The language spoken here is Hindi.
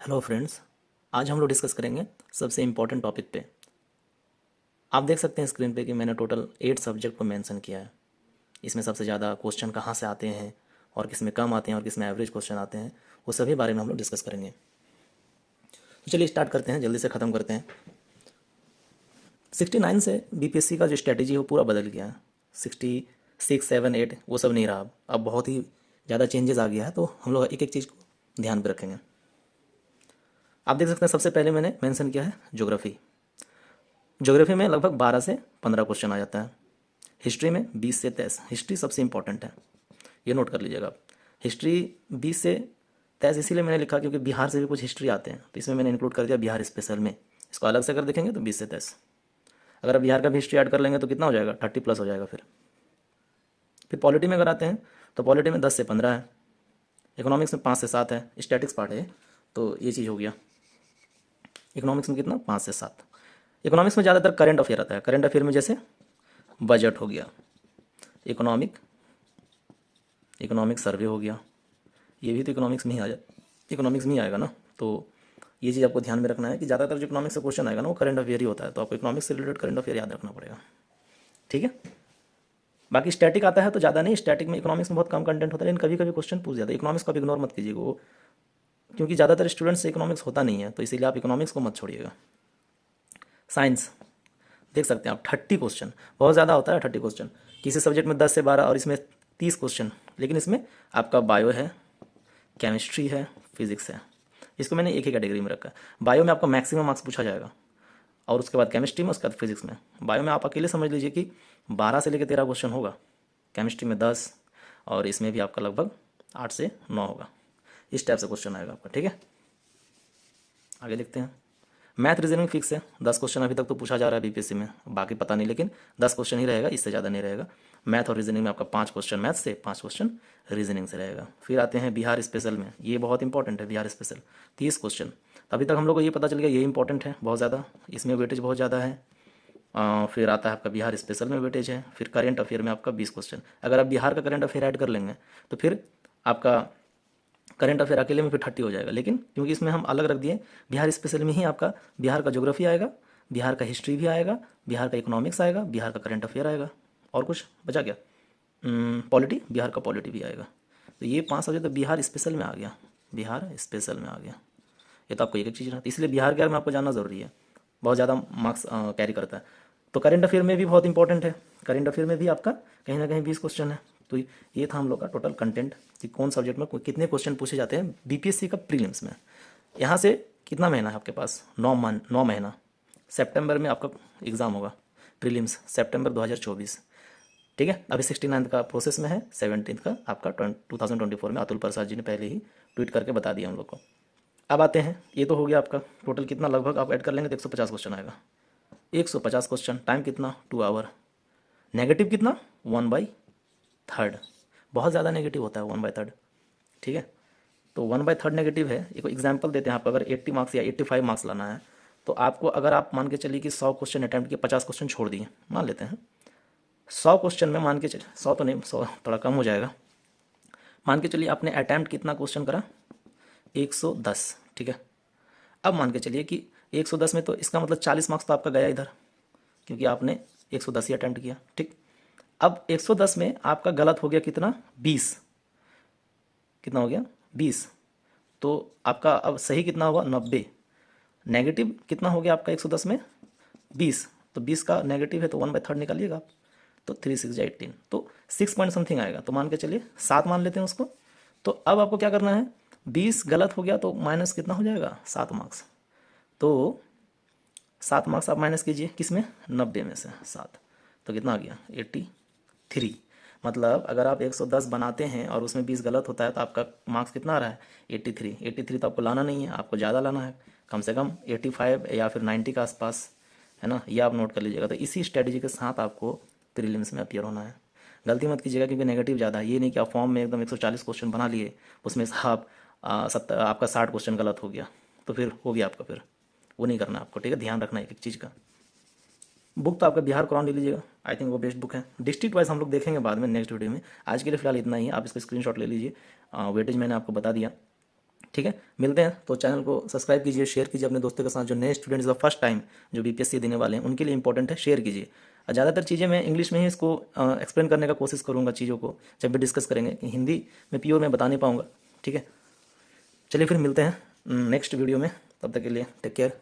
Hello friends. आज हम लोग डिस्कस करेंगे सबसे इम्पोर्टेंट टॉपिक पे। आप देख सकते हैं स्क्रीन पे कि मैंने टोटल 8 सब्जेक्ट को मेंशन किया है। इसमें सबसे ज़्यादा क्वेश्चन कहाँ से आते हैं और किस में कम आते हैं और किस में एवरेज क्वेश्चन आते हैं, वो सभी बारे में हम लोग डिस्कस करेंगे। तो चलिए स्टार्ट करते हैं, जल्दी से ख़त्म करते हैं। 69 से बीपीएससी का जो स्ट्रेटेजी है वो पूरा बदल गया है। 66, 7, 8 वो सब नहीं रहा। अब बहुत ही ज़्यादा चेंजेस आ गया है, तो हम लोग एक एक चीज़ को ध्यान पर रखेंगे। आप देख सकते हैं सबसे पहले मैंने मेंशन किया है ज्योग्राफी। ज्योग्राफी में लगभग 12 से 15 क्वेश्चन आ जाता है। हिस्ट्री में 20 से 23। हिस्ट्री सबसे इंपॉर्टेंट है, ये नोट कर लीजिएगा आप। हिस्ट्री 20 से 23 इसीलिए मैंने लिखा क्योंकि बिहार से भी कुछ हिस्ट्री आते हैं, तो इसमें मैंने इंक्लूड कर दिया बिहार स्पेशल में। इसको अलग से अगर देखेंगे तो 20 से 23। अगर आप बिहार का भी हिस्ट्री ऐड कर लेंगे तो कितना हो जाएगा, 30 प्लस हो जाएगा। फिर पॉलिटी में अगर आते हैं तो पॉलिटी में 10 से 15 है। इकोनॉमिक्स में 5 से 7 है, स्टैटिक्स पार्ट है, तो ये चीज़ हो गया। इकोनॉमिक्स में कितना, 5 से 7। इकोनॉमिक्स में ज़्यादातर करंट अफेयर आता है। करंट अफेयर में जैसे बजट हो गया, इकोनॉमिक सर्वे हो गया, ये भी तो इकोनॉमिक्स में ही आएगा ना। तो ये चीज़ आपको ध्यान में रखना है कि ज़्यादातर जो इकोनॉमिक्स से क्वेश्चन आएगा ना वो करंट अफेयर ही होता है, तो आपको इकोनॉमिक्स से रिलेटेड करंट अफेयर याद रखना पड़ेगा। ठीक है। बाकी स्टैटिक आता है तो ज़्यादा नहीं, स्टैटिक में इकोनॉमिक्स में बहुत कम कंटेंट होता है, लेकिन कभी कभी क्वेश्चन पूछ जाता है। इकोनॉमिक्स को आप इग्नोर मत कीजिएगा, वो क्योंकि ज़्यादातर स्टूडेंट्स से इकोनॉमिक्स होता नहीं है, तो इसीलिए आप इकोनॉमिक्स को मत छोड़िएगा। साइंस देख सकते हैं आप, 30 क्वेश्चन बहुत ज़्यादा होता है। 30 क्वेश्चन किसी सब्जेक्ट में 10 से 12 और इसमें 30 क्वेश्चन, लेकिन इसमें आपका बायो है, केमिस्ट्री है, फिजिक्स है। इसको मैंने एक ही कैटेगरी में रखा है। बायो में आपका मैक्सिमम मार्क्स पूछा जाएगा, और उसके बाद केमिस्ट्री में, उसके बाद फिजिक्स में। बायो में आप अकेले समझ लीजिए कि 12 से लेकर 13 क्वेश्चन होगा, केमिस्ट्री में 10, और इसमें भी आपका लगभग 8 से 9 होगा। इस टाइप से क्वेश्चन आएगा आपका। ठीक है, आगे देखते हैं। मैथ रीजनिंग फिक्स है, 10 क्वेश्चन अभी तक तो पूछा जा रहा है बीपीएससी में, बाकी पता नहीं, लेकिन 10 क्वेश्चन ही रहेगा, इससे ज़्यादा नहीं रहेगा। मैथ और रीजनिंग में आपका 5 क्वेश्चन मैथ से, 5 क्वेश्चन रीजनिंग से रहेगा। फिर आते हैं बिहार स्पेशल में, ये बहुत इंपॉर्टेंट है। Bihar special 30 question. अभी तक हम लोग को ये पता चल गया ये इंपॉर्टेंट है बहुत ज़्यादा, इसमें वेटेज बहुत ज़्यादा है। फिर आता है आपका बिहार स्पेशल में वेटेज है। फिर करेंट अफेयर में आपका 20 क्वेश्चन। अगर आप बिहार का करेंट अफेयर ऐड कर लेंगे तो फिर आपका करंट अफेयर अकेले में फिर 30 हो जाएगा, लेकिन क्योंकि इसमें हम अलग रख दिए, बिहार स्पेशल में ही आपका बिहार का ज्योग्राफी आएगा, बिहार का हिस्ट्री भी आएगा, बिहार का इकोनॉमिक्स आएगा, बिहार का करंट अफेयर आएगा, और कुछ बचा क्या, पॉलिटी, बिहार का पॉलिटी भी आएगा। तो ये 5 सब्जेक्ट तो बिहार स्पेशल में आ गया, बिहार स्पेशल में आ गया। ये तो आपको एक एक चीज़ रहती है, इसलिए बिहार के बारे में आपको जानना ज़रूरी है, बहुत ज़्यादा मार्क्स कैरी करता है। तो करंट अफेयर में भी बहुत इंपॉर्टेंट है। करंट अफेयर में भी आपका कहीं ना कहीं 20 क्वेश्चन है। तो ये था हम लोग का टोटल कंटेंट कि कौन सब्जेक्ट में कितने क्वेश्चन पूछे जाते हैं बीपीएससी का प्रीलिम्स में। यहाँ से कितना महीना है आपके पास, 9 महीना। सितंबर में आपका एग्ज़ाम होगा प्रीलिम्स, सितंबर 2024। ठीक है, अभी 69 का प्रोसेस में है, 17 का आपका 2024 में अतुल प्रसाद जी ने पहले ही ट्वीट करके बता दिया हम लोग को। अब आते हैं, ये तो हो गया आपका टोटल कितना, लगभग आप ऐड कर लेंगे तो 150 क्वेश्चन आएगा। 150 क्वेश्चन, टाइम कितना, 2 आवर। नेगेटिव कितना, 1/3। बहुत ज़्यादा नेगेटिव होता है 1/3। ठीक है, तो 1/3 नेगेटिव है। एक एग्जाम्पल देते हैं, आप अगर 80 मार्क्स या 85 मार्क्स लाना है तो आपको, अगर आप मान के चलिए कि 100 क्वेश्चन अटैम्प्ट किए, 50 क्वेश्चन छोड़ दिए, मान लेते हैं 100 क्वेश्चन में, मान के चलिए 100 तो नहीं, 100 थोड़ा कम हो जाएगा। मान के चलिए आपने अटैम्प्ट कितना क्वेश्चन करा, 110। ठीक है, अब मान के चलिए कि 110 में तो इसका मतलब 40 मार्क्स तो आपका गया इधर, क्योंकि आपने 110 ही अटैम्प्ट किया। ठीक, अब 110 में आपका गलत हो गया कितना, 20। कितना हो गया, 20। तो आपका अब सही कितना होगा, 90। नेगेटिव कितना हो गया आपका 110 में, 20। तो 20 का नेगेटिव है तो 1/3 निकालिएगा आप, तो 3 6 या 18, तो 6 पॉइंट समथिंग आएगा। तो मान के चलिए 7 मान लेते हैं उसको। तो अब आपको क्या करना है, 20 गलत हो गया तो माइनस कितना हो जाएगा, 7 मार्क्स। तो 7 मार्क्स आप माइनस कीजिए, किस में, 90 में से 7, तो कितना आ गया, 83। मतलब अगर आप 110 बनाते हैं और उसमें 20 गलत होता है तो आपका मार्क्स कितना आ रहा है, 83। 83 तो आपको लाना नहीं है, आपको ज़्यादा लाना है, कम से कम 85 या फिर 90 के आसपास, है ना, ये आप नोट कर लीजिएगा। तो इसी स्ट्रेटजी के साथ आपको प्रीलिम्स में अपीयर होना है। गलती मत कीजिएगा, क्योंकि नेगेटिव ज़्यादा है। ये नहीं कि आप फॉर्म में एकदम 140 क्वेश्चन बना लिए, उसमें से आप आपका 60 क्वेश्चन गलत हो गया, तो फिर हो गया आपका, फिर वो नहीं करना आपको। ठीक है, ध्यान रखना एक एक चीज़ का। बुक तो आपका बिहार कुरान ले लीजिएगा, आई थिंक वो बेस्ट बुक है। डिस्ट्रिक्ट वाइज हम लोग देखेंगे बाद में नेक्स्ट वीडियो में, आज के लिए फिलहाल इतना ही। आप इसका स्क्रीनशॉट ले लीजिए, वेटेज मैंने आपको बता दिया। ठीक है, मिलते हैं। तो चैनल को सब्सक्राइब कीजिए, शेयर कीजिए अपने दोस्तों के साथ। जो नए स्टूडेंट्स द फर्स्ट टाइम जो बीपीएससी देने वाले हैं उनके लिए इंपॉर्टेंट है, शेयर कीजिए। और ज़्यादातर चीज़ें मैं इंग्लिश में ही इसको एक्सप्लेन करने का कोशिश करूँगा चीज़ों को जब भी डिस्कस करेंगे, कि हिंदी में प्योर मैं बता नहीं पाऊँगा। ठीक है, चलिए फिर मिलते हैं नेक्स्ट वीडियो में, तब तक के लिए टेक केयर।